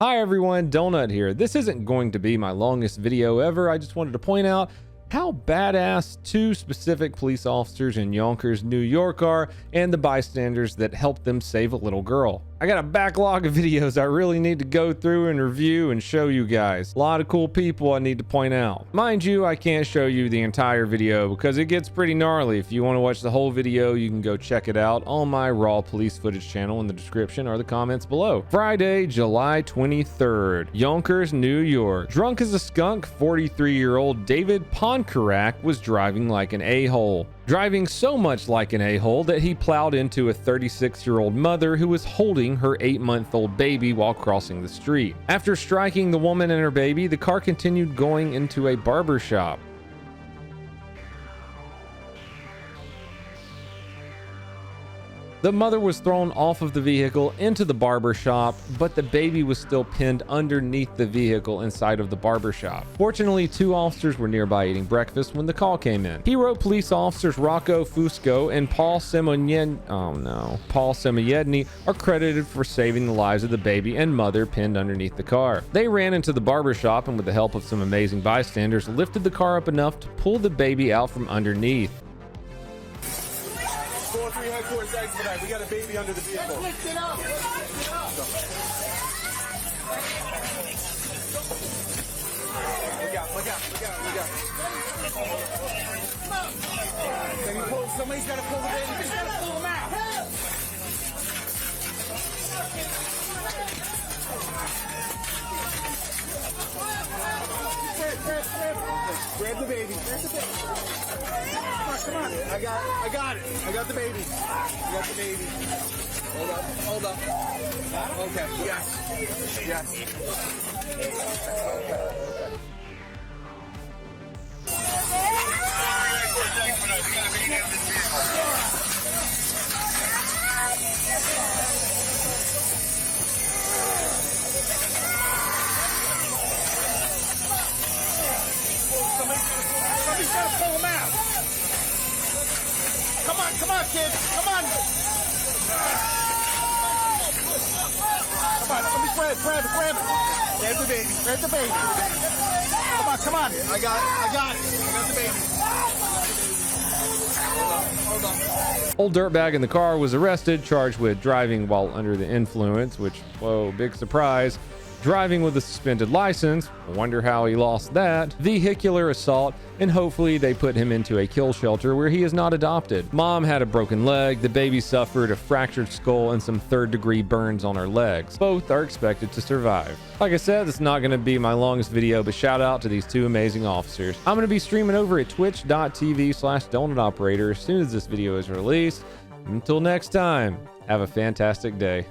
Hi everyone, Donut here. This isn't going to be my longest video ever. I just wanted to point out how badass two specific police officers in Yonkers, New York are, and the bystanders that helped them save a little girl. I got a backlog of videos I really need to go through and review and show you guys. A lot of cool people I need to point out. Mind you, I can't show you the entire video because it gets pretty gnarly. If you want to watch the whole video, you can go check it out on my raw police footage channel in the description or the comments below. Friday, July 23rd, Yonkers, New York. Drunk as a skunk, 43-year-old David Ponkarak was driving like an a-hole. Driving so much like an a-hole that he plowed into a 36-year-old mother who was holding her 8-month-old baby while crossing the street. After striking the woman and her baby, the car continued going into a barber shop. The mother was thrown off of the vehicle into the barber shop, but the baby was still pinned underneath the vehicle inside of the barber shop. Fortunately, two officers were nearby eating breakfast when the call came in. Hero police officers Rocco Fusco and Paul Semyedny are credited for saving the lives of the baby and mother pinned underneath the car. They ran into the barber shop and with the help of some amazing bystanders, lifted the car up enough to pull the baby out from underneath. 4-3 headquarters expedite. We got a baby under the vehicle. Lift it up. Lift it up. Look out. Can you pull? Somebody's got to pull the baby. Just gotta pull him out. Grab the baby. Come on. I got it. I got the baby. Hold up. Okay. Yes. Somebody's got to pull him out. Come on, kids. Come on. Somebody grab it. Grab the baby. Come on. I got it. I got the baby. Hold on. Old dirtbag in the car was arrested, charged with driving while under the influence, which, whoa, big surprise. Driving with a suspended license, wonder how he lost that, vehicular assault, and hopefully they put him into a kill shelter where he is not adopted. Mom had a broken leg, the baby suffered a fractured skull and some third-degree burns on her legs. Both are expected to survive. Like I said, it's not going to be my longest video, but shout out to these two amazing officers. I'm going to be streaming over at twitch.tv/donutoperator as soon as this video is released. Until next time, have a fantastic day.